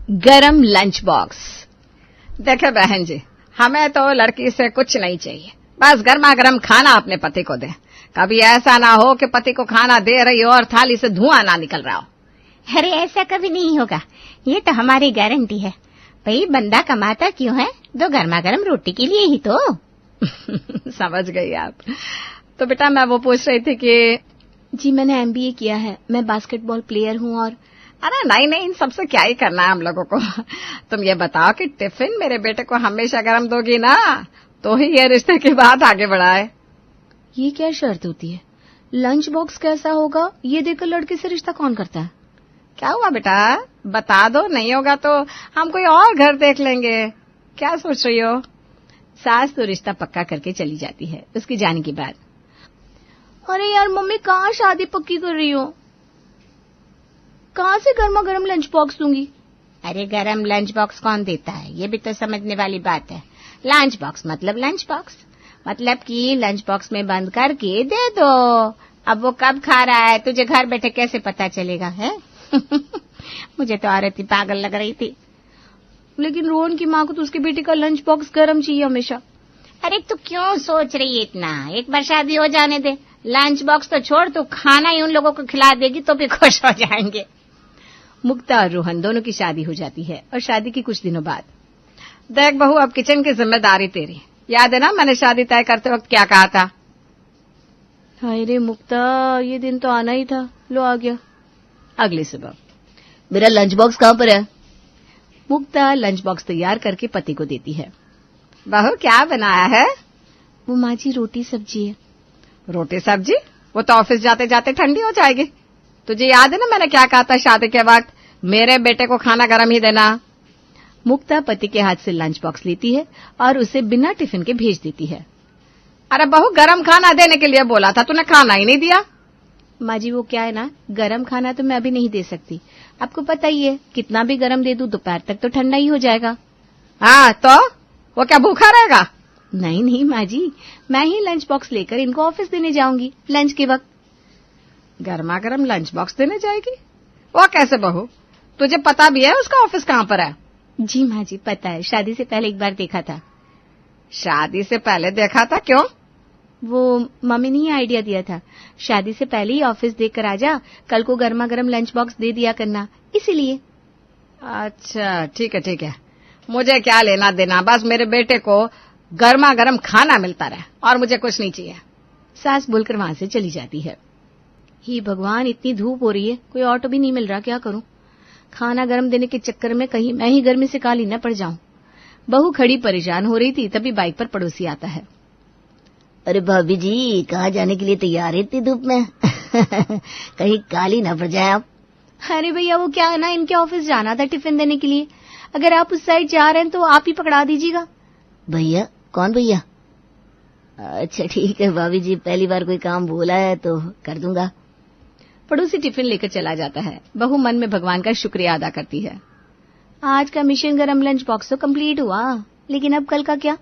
गरम lunch box. देखे बहन जी, हमें तो लड़की से कुछ नहीं चाहिए, बस गर्मा गर्म खाना अपने पति को दे। कभी ऐसा ना हो कि पति को खाना दे रही हो और थाली से धुआं ना निकल रहा हो। अरे ऐसा कभी नहीं होगा, ये तो हमारी गारंटी है। भाई बंदा कमाता क्यों है, दो गर्मा गर्म रोटी के लिए ही तो। समझ गई आप। तो बेटा मैं वो पूछ रही थी कि जी मैंने एमबीए किया है, मैं बास्केटबॉल प्लेयर हूँ और अरे नहीं, इन सबसे क्या ही करना है हम लोगों को। तुम ये बताओ कि टिफिन मेरे बेटे को हमेशा गर्म दोगी ना, तो ही ये रिश्ते की बात आगे बढ़ाए। ये क्या शर्त होती है? लंच बॉक्स कैसा होगा ये देखकर लड़के से रिश्ता कौन करता है? क्या हुआ बेटा, बता दो, नहीं होगा तो हम कोई और घर देख लेंगे। क्या सोच रही हो? सास तो रिश्ता पक्का करके चली जाती है उसकी जाने के बाद। अरे यार मम्मी, कहाँ शादी पक्की कर रही हो? कहाँ से गर्मा गर्म लंच बॉक्स दूंगी? अरे गरम लंच बॉक्स कौन देता है, ये भी तो समझने वाली बात है। लंच बॉक्स मतलब लंच बॉक्स, मतलब कि लंच बॉक्स में बंद करके दे दो। अब वो कब खा रहा है तुझे घर बैठे कैसे पता चलेगा है? मुझे तो औरत ही पागल लग रही थी। लेकिन रोहन की माँ को तो उसके बेटे का लंच बॉक्स गर्म चाहिए हमेशा। अरे तू क्यों सोच रही है इतना, एक बार शादी हो जाने दे। लंच बॉक्स तो छोड़, तू खाना ही उन लोगों को खिला देगी तो भी खुश हो जाएंगे। मुक्ता और रोहन दोनों की शादी हो जाती है और शादी के कुछ दिनों बाद। देख बहू, अब किचन की जिम्मेदारी तेरी। याद है ना मैंने शादी तय करते वक्त क्या कहा था? हाय रे मुक्ता, ये दिन तो आना ही था, लो आ गया। अगली सुबह, मेरा लंच बॉक्स कहाँ पर है? मुक्ता लंच बॉक्स तैयार करके पति को देती है। बहू क्या बनाया है? वो माँ जी रोटी सब्जी है। रोटी सब्जी? वो तो ऑफिस जाते जाते ठंडी हो जाएगी। तुझे याद है ना मैंने क्या कहा था शादी के वक्त, मेरे बेटे को खाना गरम ही देना। मुक्ता पति के हाथ से लंच बॉक्स लेती है और उसे बिना टिफिन के भेज देती है। अरे बहू, गरम खाना देने के लिए बोला था, तूने खाना ही नहीं दिया। माँ जी वो क्या है ना, गरम खाना तो मैं अभी नहीं दे सकती, आपको पता ही है कितना भी गरम दे दूं दोपहर तक तो ठंडा ही हो जाएगा। हाँ तो वो क्या भूखा रहेगा? नहीं नहीं माँ जी, मैं ही लंच बॉक्स लेकर इनको ऑफिस देने जाऊंगी लंच के वक्त। गर्मा गर्म लंच बॉक्स देने जाएगी? वो कैसे बहू? तुझे पता भी है उसका ऑफिस कहाँ पर है? जी माँ जी पता है, शादी से पहले एक बार देखा था। शादी से पहले देखा था? क्यों? वो मम्मी ने ही आइडिया दिया था, शादी से पहले ही ऑफिस देख कर आजा, कल को गर्मा गर्म लंच बॉक्स दे दिया करना, इसीलिए। अच्छा ठीक है ठीक है, मुझे क्या लेना देना, बस मेरे बेटे को गर्मा गर्म खाना मिलता रहे और मुझे कुछ नहीं चाहिए। सास बोलकर वहां से चली जाती है। ही भगवान, इतनी धूप हो रही है, कोई ऑटो भी नहीं मिल रहा, क्या करूं? खाना गर्म देने के चक्कर में कहीं मैं ही गर्मी से काली न पड़ जाऊं। बहू खड़ी परेशान हो रही थी, तभी बाइक पर पड़ोसी आता है। अरे भाभी जी, कहाँ जाने के लिए तैयार है इतनी धूप में? कहीं काली ना पड़ जाए आप। अरे भैया वो क्या है ना, इनके ऑफिस जाना था टिफिन देने के लिए, अगर आप उस साइड जा रहे हैं तो आप ही पकड़ा दीजिएगा। भैया? कौन भैया? अच्छा ठीक है भाभी जी, पहली बार कोई काम बोला है तो कर दूंगा। पड़ोसी टिफिन लेकर चला जाता है। बहू मन में भगवान का शुक्रिया अदा करती है। आज का मिशन गरम लंच बॉक्स तो कंप्लीट हुआ, लेकिन अब कल का क्या?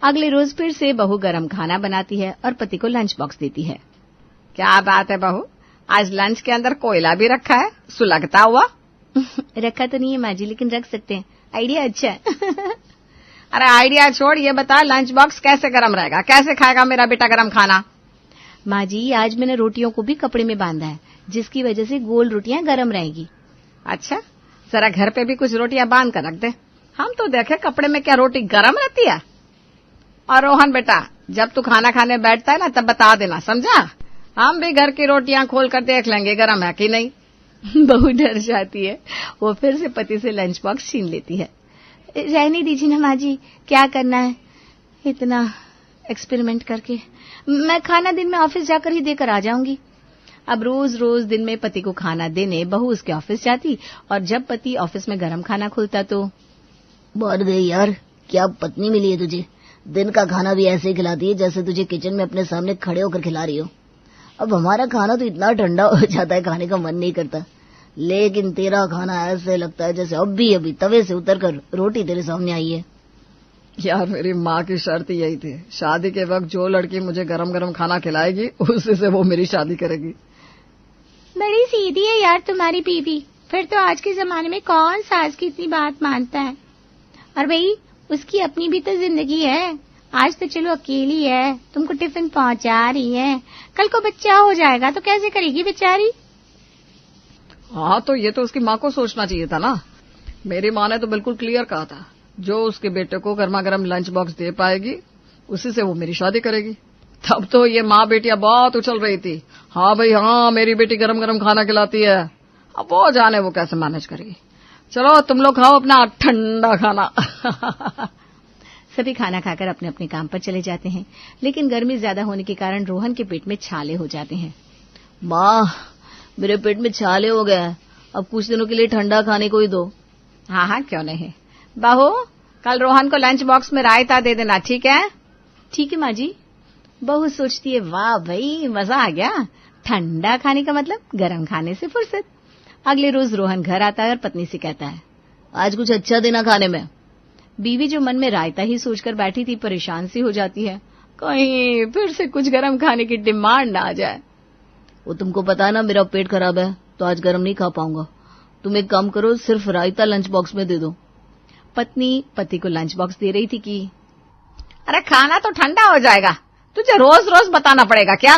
अगले रोज फिर से बहू गरम खाना बनाती है और पति को लंच बॉक्स देती है। क्या बात है बहू, आज लंच के अंदर कोयला भी रखा है, सुलगता हुआ। रखा तो नहीं है माँ जी, लेकिन रख सकते हैं, आइडिया अच्छा है। अरे आइडिया छोड़, ये बता लंच बॉक्स कैसे गरम रहेगा, कैसे खाएगा मेरा बेटा गरम खाना? माँ जी आज मैंने रोटियों को भी कपड़े में बांधा है, जिसकी वजह से गोल रोटियां गरम रहेगी। अच्छा, जरा घर पे भी कुछ रोटियां बांध कर रख दे, हम तो देखे कपड़े में क्या रोटी गरम रहती है। और रोहन बेटा, जब तू खाना खाने बैठता है ना तब बता देना, समझा? हम भी घर की रोटियां खोल कर देख लेंगे गरम है कि नहीं। बहू डर जाती है, वो फिर से पति से लंच बॉक्स छीन लेती है। रहने दीजिए ना माँ जी, क्या करना है इतना एक्सपेरिमेंट करके, मैं खाना दिन में ऑफिस जाकर ही देकर आ जाऊंगी। अब रोज रोज दिन में पति को खाना देने बहू उसके ऑफिस जाती और जब पति ऑफिस में गरम खाना खुलता तो बढ़ गई यार, क्या पत्नी मिली है तुझे, दिन का खाना भी ऐसे ही खिलाती है जैसे तुझे किचन में अपने सामने खड़े होकर खिला रही हो। अब हमारा खाना तो इतना ठंडा हो जाता है, खाने का मन नहीं करता, लेकिन तेरा खाना ऐसे लगता है जैसे अभी तवे से उतरकर रोटी तेरे सामने आई है। यार मेरी माँ की शर्त यही थी, शादी के वक्त जो लड़की मुझे गरम गरम खाना खिलाएगी उसी से वो मेरी शादी करेगी। बड़ी सीधी है यार तुम्हारी बीवी, फिर तो आज के जमाने में कौन सास की इतनी बात मानता है। और भाई उसकी अपनी भी तो जिंदगी है। आज तो चलो अकेली है, तुमको टिफिन पहुंचा रही है, कल को बच्चा हो जाएगा तो कैसे करेगी बेचारी। हाँ, तो ये तो उसकी माँ को सोचना चाहिए था ना। मेरी माँ ने तो बिल्कुल क्लियर कहा था, जो उसके बेटे को गर्मा गर्म लंच बॉक्स दे पाएगी उसी से वो मेरी शादी करेगी। तब तो ये माँ बेटियां बहुत उछल रही थी, हाँ भाई हाँ, मेरी बेटी गरम गरम खाना खिलाती है। अब वो जाने वो कैसे मैनेज करेगी। चलो तुम लोग खाओ अपना ठंडा खाना। सभी खाना खाकर अपने अपने काम पर चले जाते हैं, लेकिन गर्मी ज्यादा होने के कारण रोहन के पेट में छाले हो जाते हैं। माँ, मेरे पेट में छाले हो गए हैं, अब कुछ दिनों के लिए ठंडा खाने को ही दो। हाँ हाँ, क्यों नहीं। बहू, कल रोहन को लंच बॉक्स में रायता दे देना, ठीक है? ठीक है माँ जी। बहू सोचती है, वाह भाई मजा आ गया, ठंडा खाने का मतलब गर्म खाने से फुर्सत। अगले रोज रोहन घर आता है और पत्नी से कहता है, आज कुछ अच्छा देना खाने में। बीवी जो मन में रायता ही सोचकर बैठी थी परेशान सी हो जाती है, कहीं फिर से कुछ गर्म खाने की डिमांड ना आ जाए। वो तुमको पता है ना मेरा पेट खराब है, तो आज गर्म नहीं खा पाऊंगा। तुम एक काम करो, सिर्फ रायता लंच बॉक्स में दे दो। पत्नी पति को लंच बॉक्स दे रही थी कि अरे खाना तो ठंडा हो जाएगा, तुझे रोज रोज बताना पड़ेगा क्या?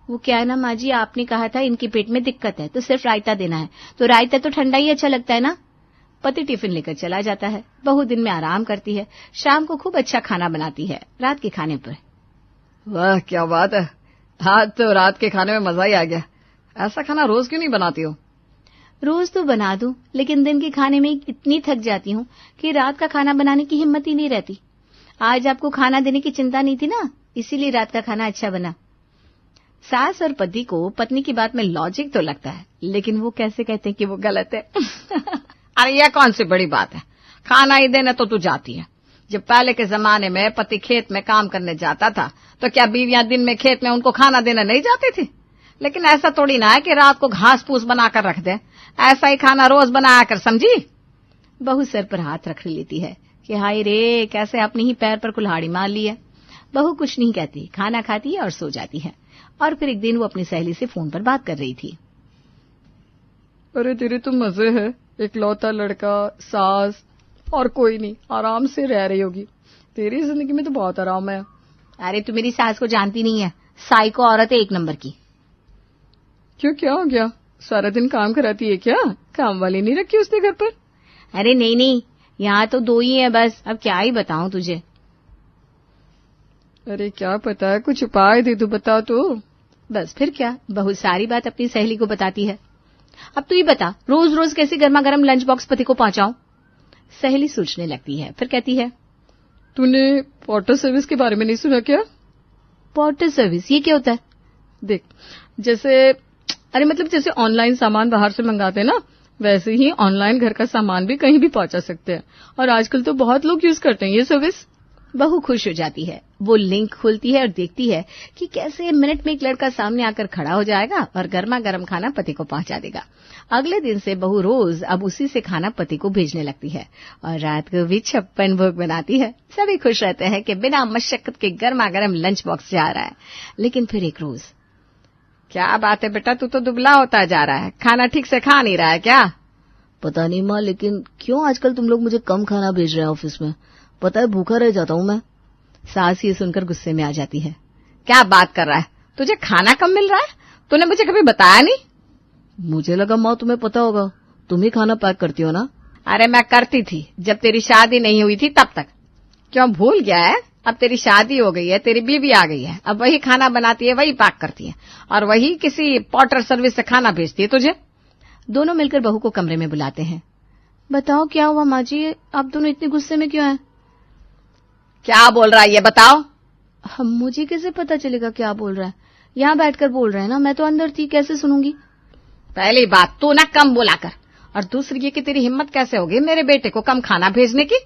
वो क्या है ना माँ जी, आपने कहा था इनके पेट में दिक्कत है तो सिर्फ रायता देना है, तो रायता तो ठंडा ही अच्छा लगता है ना। पति टिफिन लेकर चला जाता है। बहू दिन में आराम करती है, शाम को खूब अच्छा खाना बनाती है रात के खाने पर। वाह क्या बात है, आज तो रात के खाने में मजा ही आ गया। ऐसा खाना रोज क्यों नहीं बनाती हो? रोज तो बना दूं, लेकिन दिन के खाने में इतनी थक जाती हूँ कि रात का खाना बनाने की हिम्मत ही नहीं रहती। आज आपको खाना देने की चिंता नहीं थी ना, इसीलिए रात का खाना अच्छा बना। सास और पति को पत्नी की बात में लॉजिक तो लगता है, लेकिन वो कैसे कहते हैं कि वो गलत है। अरे यह कौन सी बड़ी बात है, खाना ही देने तो तू जाती है। जब पहले के जमाने में पति खेत में काम करने जाता था तो क्या बीवियां दिन में खेत में उनको खाना देने नहीं जाती थी? लेकिन ऐसा थोड़ी ना है कि रात को घास फूस बनाकर रख दे, ऐसा ही खाना रोज बनाया कर, समझी? बहू सर पर हाथ रख लेती है कि हाय रे, कैसे अपनी ही पैर पर कुल्हाड़ी मार ली है। बहू कुछ नहीं कहती, खाना खाती है और सो जाती है। और फिर एक दिन वो अपनी सहेली से फोन पर बात कर रही थी। अरे तेरे तो मजे है, इकलौता लड़का, सास और कोई नहीं, आराम से रह रही होगी। तेरी जिंदगी में तो बहुत आराम है। अरे तू मेरी सास को जानती नहीं है, साइको औरत है एक नंबर की। क्यों, क्या हो गया? सारा दिन काम कराती है क्या? काम वाली नहीं रखी उसने घर पर? अरे नहीं नहीं, यहाँ तो 2 ही है बस, अब क्या ही बताऊं तुझे। अरे क्या पता है, कुछ उपाय दे, तू बता तो। बस फिर क्या, बहुत सारी बात अपनी सहेली को बताती है। अब तू ही बता, रोज रोज कैसे गर्मा गर्म लंच बॉक्स पति को पहुंचाऊं? सहेली सोचने लगती है, फिर कहती है, तूने वाटर सर्विस के बारे में नहीं सुना क्या? वाटर सर्विस, ये क्या होता है? देख, जैसे ऑनलाइन सामान बाहर से मंगाते हैं ना, वैसे ही ऑनलाइन घर का सामान भी कहीं भी पहुंचा सकते हैं। और आजकल तो बहुत लोग यूज करते हैं ये सर्विस। बहू खुश हो जाती है। वो लिंक खोलती है और देखती है कि कैसे मिनट में एक लड़का सामने आकर खड़ा हो जाएगा और गर्मा गर्म खाना पति को पहुंचा देगा। अगले दिन से बहू रोज अब उसी से खाना पति को भेजने लगती है और रात को भी 56 भोग बनाती है। सभी खुश रहते हैं कि बिना मशक्कत के गर्मा गर्म लंच बॉक्स जा रहा है। लेकिन फिर एक रोज, क्या बात है बेटा, तू तो दुबला होता जा रहा है, खाना ठीक से खा नहीं रहा है क्या? पता नहीं माँ, लेकिन क्यों आजकल तुम लोग मुझे कम खाना भेज रहे हैं ऑफिस में। पता है भूखा रह जाता हूँ मैं। सास ये सुनकर गुस्से में आ जाती है। क्या बात कर रहा है, तुझे खाना कम मिल रहा है? तूने मुझे कभी बताया नहीं। मुझे लगा माँ तुम्हें पता होगा, तुम ही खाना पैक करती हो ना। अरे मैं करती थी, जब तेरी शादी नहीं हुई थी तब तक। क्यों भूल गया है? अब तेरी शादी हो गई है, तेरी बीवी आ गई है, अब वही खाना बनाती है, वही पैक करती है और वही किसी पोर्टर सर्विस से खाना भेजती है तुझे। दोनों मिलकर बहू को कमरे में बुलाते हैं। बताओ क्या हुआ माँ जी, आप दोनों इतने गुस्से में क्यों हैं? क्या बोल रहा है ये बताओ। मुझे कैसे पता चलेगा क्या बोल रहा है? यहाँ बैठकर बोल रहे हैं ना, मैं तो अंदर थी, कैसे सुनूंगी? पहली बात तू ना कम बोला कर, और दूसरी ये कि तेरी हिम्मत कैसे होगी मेरे बेटे को कम खाना भेजने की?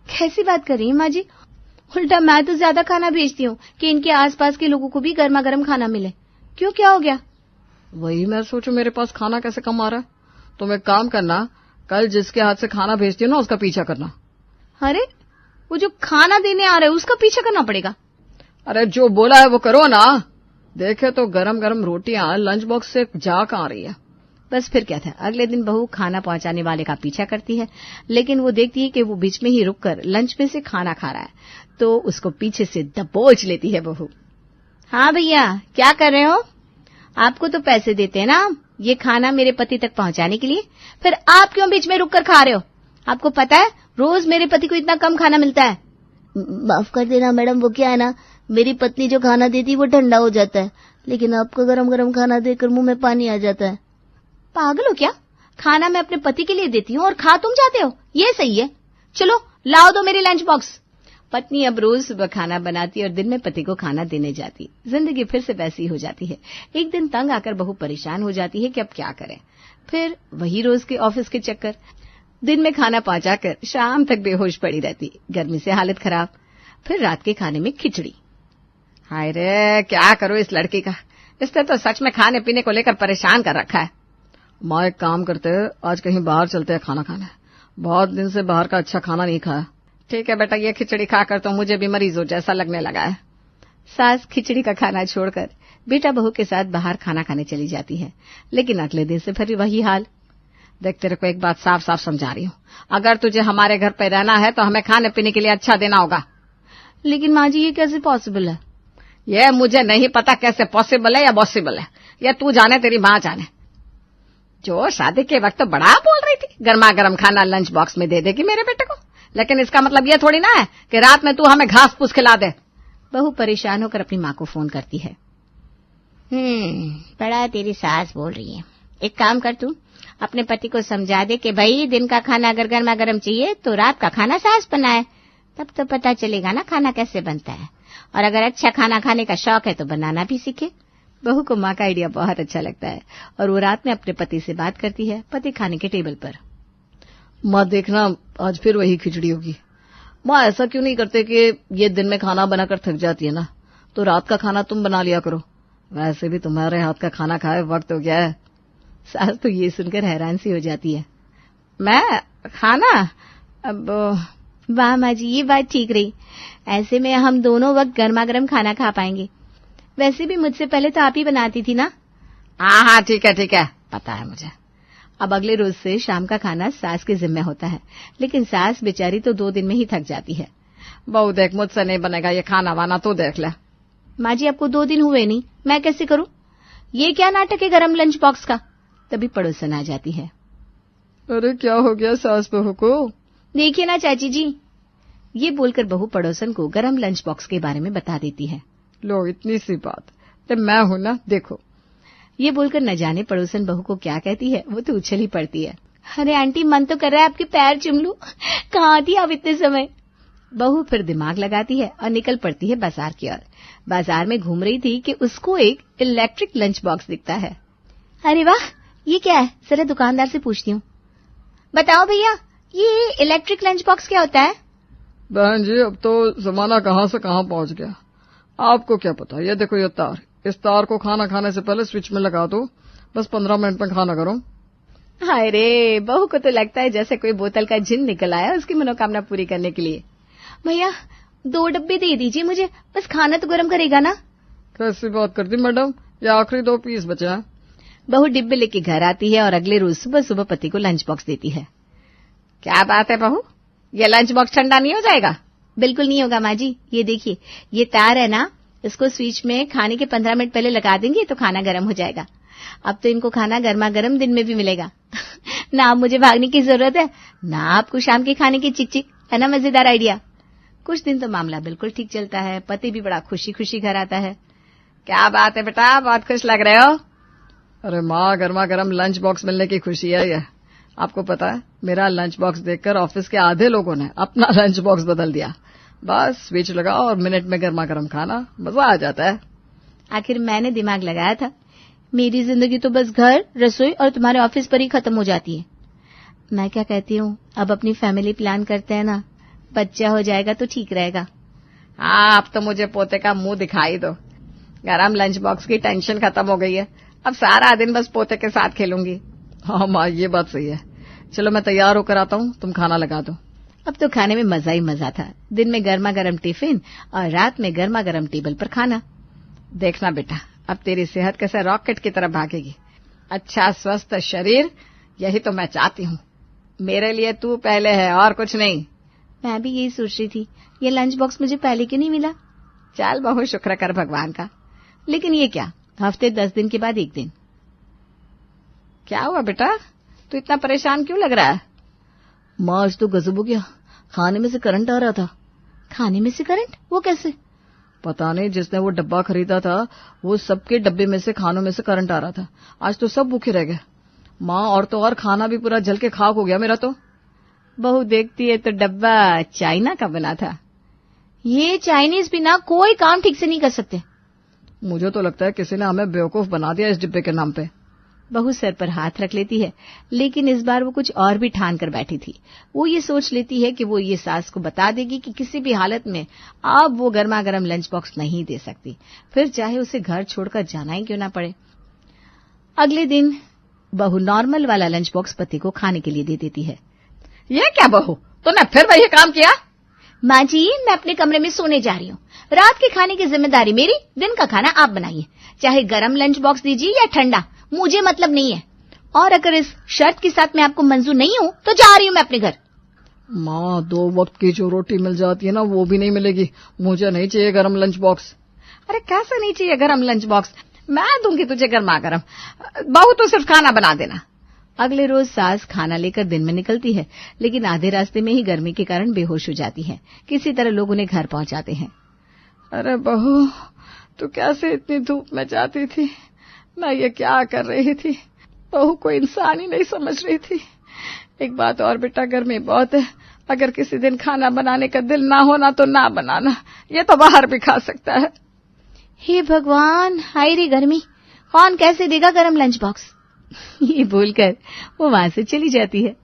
कैसी बात कर रही है माँ जी? उल्टा मैं तो ज्यादा खाना भेजती हूँ कि इनके आसपास के लोगों को भी गर्मा गर्म खाना मिले। क्यों, क्या हो गया? वही मैं सोचू मेरे पास खाना कैसे कम आ रहा है। तुम एक काम करना, कल जिसके हाथ से खाना भेजती हो ना उसका पीछा करना। अरे वो जो खाना देने आ रहा है उसका पीछा करना पड़ेगा? अरे जो बोला है वो करो ना। देखे तो गरम गरम रोटियां लंच बॉक्स से जा कहाँ रही है। बस फिर क्या था, अगले दिन बहू खाना पहुंचाने वाले का पीछा करती है, लेकिन वो देखती है कि वो बीच में ही रुककर लंच में से खाना खा रहा है, तो उसको पीछे से दबोच लेती है बहू। हाँ भैया, क्या कर रहे हो? आपको तो पैसे देते हैं ना ये खाना मेरे पति तक पहुंचाने के लिए, फिर आप क्यों बीच में रुककर खा रहे हो? आपको पता है रोज मेरे पति को इतना कम खाना मिलता है। माफ कर देना मैडम, वो क्या है ना, मेरी पत्नी जो खाना देती वो ठंडा हो जाता है, लेकिन आपको गरम गरम खाना देकर मुंह में पानी आ जाता है। पागल हो क्या? खाना मैं अपने पति के लिए देती हूँ और खा तुम जाते हो, ये सही है? चलो लाओ दो मेरी लंच बॉक्स। पत्नी अब रोज सुबह खाना बनाती और दिन में पति को खाना देने जाती। जिंदगी फिर से वैसी हो जाती है। एक दिन तंग आकर बहू परेशान हो जाती है कि अब क्या करें। फिर वही रोज के ऑफिस के चक्कर, दिन में खाना पहुंचाकर शाम तक बेहोश पड़ी रहती, गर्मी से हालत खराब, फिर रात के खाने में खिचड़ी। हाय रे, क्या करो इस लड़की का, इसने तो सच में खाने पीने को लेकर परेशान कर रखा है। माँ एक काम करते, आज कहीं बाहर चलते हैं खाना खाने, बहुत दिन से बाहर का अच्छा खाना नहीं खाया। ठीक है बेटा, ये खिचड़ी खाकर तो मुझे भी मरीजों जैसा लगने लगा है। सास खिचड़ी का खाना छोड़कर बेटा बहू के साथ बाहर खाना खाने चली जाती है, लेकिन अगले दिन से फिर वही हाल। देख, तेरे को एक बात साफ साफ समझा रही हूँ, अगर तुझे हमारे घर पे रहना है तो हमें खाने पीने के लिए अच्छा देना होगा। लेकिन माँ जी, ये कैसे पॉसिबल है? ये मुझे नहीं पता कैसे पॉसिबल है या पॉसिबल है, ये तू जाने तेरी माँ जाने। जो शादी के वक्त तो बड़ा बोल रही थी गर्मा गर्म खाना लंच बॉक्स में दे देगी मेरे बेटे को, लेकिन इसका मतलब ये थोड़ी ना है कि रात में तू हमें घास फूस खिला दे। बहू परेशान होकर अपनी माँ को फोन करती है। बड़ा तेरी सास बोल रही है, एक काम कर तू अपने पति को समझा दे कि भाई दिन का खाना अगर गर्मा गर्म चाहिए तो रात का खाना सास बनाए, तब तो पता चलेगा ना खाना कैसे बनता है। और अगर अच्छा खाना खाने का शौक है तो बनाना भी सीखे। बहू को माँ का आइडिया बहुत अच्छा लगता है और वो रात में अपने पति से बात करती है, पति खाने के टेबल पर। माँ देखना, आज फिर वही खिचड़ी होगी। माँ ऐसा क्यों नहीं करते कि ये दिन में खाना बनाकर थक जाती है ना, तो रात का खाना तुम बना लिया करो, वैसे भी तुम्हारे हाथ का खाना खाए वक्त हो गया है। सास तो ये सुनकर हैरान सी हो जाती है। मैं खाना? अब वाह माँ जी, ये बात ठीक रही, ऐसे में हम दोनों वक्त गर्मा गर्म खाना खा पाएंगे। वैसे भी मुझसे पहले तो आप ही बनाती थी ना। हाँ, ठीक है, पता है मुझे। अब अगले रोज से शाम का खाना सास के जिम्मे होता है, लेकिन सास बेचारी तो 2 दिन में ही थक जाती है। बहू देख, मुझसे नहीं बनेगा ये खाना वाना, तो देख ले। माँ जी, आपको 2 दिन हुए नहीं, मैं कैसे करूं? ये क्या नाटक है गरम लंच बॉक्स का? तभी पड़ोसन आ जाती है। अरे क्या हो गया सास बहू को? देखिए ना चाची जी। ये बोलकर बहू पड़ोसन को गरम लंच बॉक्स के बारे में बता देती है। लो, इतनी सी बात, तो मैं हूं ना, देखो। ये बोलकर न जाने पड़ोसन बहू को क्या कहती है, वो तो उछल ही पड़ती है। अरे आंटी, मन तो कर रहा है आपके पैर चुम लूं, कहाँ थी आप इतने समय? बहू फिर दिमाग लगाती है और निकल पड़ती है बाजार की ओर। बाजार में घूम रही थी कि उसको एक इलेक्ट्रिक लंच बॉक्स दिखता है। अरे वाह, ये क्या है? जरा दुकानदार से पूछती हूँ। बताओ भैया, ये इलेक्ट्रिक लंच बॉक्स क्या होता है? बहन जी, अब तो जमाना कहाँ से कहाँ पहुँच गया, आपको क्या पता। ये देखो, ये तार, इस तार को खाना खाने से पहले स्विच में लगा दो, बस 15 मिनट में खाना करो। हाय रे, बहू को तो लगता है जैसे कोई बोतल का जिन निकल आया उसकी मनोकामना पूरी करने के लिए। भैया 2 डब्बे दे दीजिए मुझे, बस खाना तो गर्म करेगा ना। कैसी बात करती मैडम, ये आखिरी 2 पीस बचे हैं। बहू डिब्बे लेके घर आती है और अगले रोज सुबह सुबह पति को लंच बॉक्स देती है। क्या बात है बहू, ये लंच बॉक्स ठंडा नहीं हो जाएगा? बिल्कुल नहीं होगा माँ जी, ये देखिए, ये तार है ना, इसको स्विच में खाने के 15 मिनट पहले लगा देंगे तो खाना गर्म हो जाएगा। अब तो इनको खाना गर्मा गर्म दिन में भी मिलेगा। ना अब मुझे भागने की जरूरत है, ना आपको शाम के खाने की चिक चिक, है ना मजेदार आइडिया। कुछ दिन तो मामला बिल्कुल ठीक चलता है, पति भी बड़ा खुशी खुशी घर आता है। क्या बात है बेटा, बहुत खुश लग रहे हो? अरे माँ, गर्मा गर्म लंच बॉक्स मिलने की खुशी है ये। आपको पता है, मेरा लंच बॉक्स देखकर ऑफिस के आधे लोगों ने अपना लंच बॉक्स बदल दिया। बस स्विच लगाओ और मिनट में गर्मा गर्म खाना, मजा आ जाता है। आखिर मैंने दिमाग लगाया था, मेरी जिंदगी तो बस घर, रसोई और तुम्हारे ऑफिस पर ही खत्म हो जाती है। मैं क्या कहती हूँ, अब अपनी फैमिली प्लान करते हैं ना, बच्चा हो जाएगा तो ठीक रहेगा। हाँ, अब तो मुझे पोते का मुंह दिखाई दो। गरम लंच बॉक्स की टेंशन खत्म हो गई है, अब सारा दिन बस पोते के साथ खेलूंगी। हाँ माँ, ये बात सही है। चलो मैं तैयार होकर आता हूँ, तुम खाना लगा दो। अब तो खाने में मजा ही मजा था, दिन में गर्मा गर्म टिफिन और रात में गर्मा गर्म टेबल पर खाना। देखना बेटा, अब तेरी सेहत कैसे रॉकेट की तरफ भागेगी। अच्छा स्वस्थ शरीर, यही तो मैं चाहती हूँ। मेरे लिए तू पहले है और कुछ नहीं। मैं भी यही सोच रही थी, ये लंच बॉक्स मुझे पहले क्यों नहीं मिला। चल बहू, शुक्र कर भगवान का। लेकिन ये क्या, हफ्ते 10 दिन के बाद एक दिन। क्या हुआ बेटा, तू इतना परेशान क्यों लग रहा है? माँ आज तो गजब हो गया, खाने में से करंट आ रहा था। खाने में से करंट? वो कैसे? पता नहीं, जिसने वो डब्बा खरीदा था वो सबके डब्बे में से खानों में से करंट आ रहा था। आज तो सब भूखे रह गए माँ, और तो और खाना भी पूरा जल के खाक हो गया मेरा तो। बहू देखती है तो डब्बा चाइना का बना था। ये चाइनीज भी ना कोई काम ठीक से नहीं कर सकते। मुझे तो लगता है किसी ने हमें बेवकूफ बना दिया इस डिब्बे के नाम पे। बहू सर पर हाथ रख लेती है, लेकिन इस बार वो कुछ और भी ठान कर बैठी थी। वो ये सोच लेती है कि वो ये सास को बता देगी कि किसी भी हालत में अब वो गर्मा गर्म लंच बॉक्स नहीं दे सकती, फिर चाहे उसे घर छोड़कर जाना ही क्यों ना पड़े। अगले दिन बहू नॉर्मल वाला लंच बॉक्स पति को खाने के लिए दे देती है। ये क्या बहू, तूने फिर वही काम किया? माँ जी, मैं अपने कमरे में सोने जा रही हूँ। रात के खाने की जिम्मेदारी मेरी, दिन का खाना आप बनाइए। चाहे गरम लंच बॉक्स दीजिए या ठंडा, मुझे मतलब नहीं है। और अगर इस शर्त के साथ मैं आपको मंजूर नहीं हूँ तो जा रही हूँ मैं अपने घर। माँ 2 वक्त की जो रोटी मिल जाती है ना वो भी नहीं मिलेगी। मुझे नहीं चाहिए गरम लंच बॉक्स। अरे कैसे नहीं चाहिए गरम लंच बॉक्स? मैं दूंगी तुझे गर्मा गरम। बहू तू सिर्फ खाना बना देना। अगले रोज सास खाना लेकर दिन में निकलती है, लेकिन आधे रास्ते में ही गर्मी के कारण बेहोश हो जाती है। किसी तरह लोग उन्हें घर पहुंचाते हैं। अरे बहू, तू कैसे इतनी धूप में जाती थी? मैं ये क्या कर रही थी? बहू को इंसान ही नहीं समझ रही थी। एक बात और बेटा, गर्मी बहुत है। अगर किसी दिन खाना बनाने का दिल ना होना तो ना बनाना, ये तो बाहर भी खा सकता है। हे भगवान, हाय रे गर्मी, कौन कैसे देगा गरम लंच बॉक्स। ये बोलकर वो वहां से चली जाती है।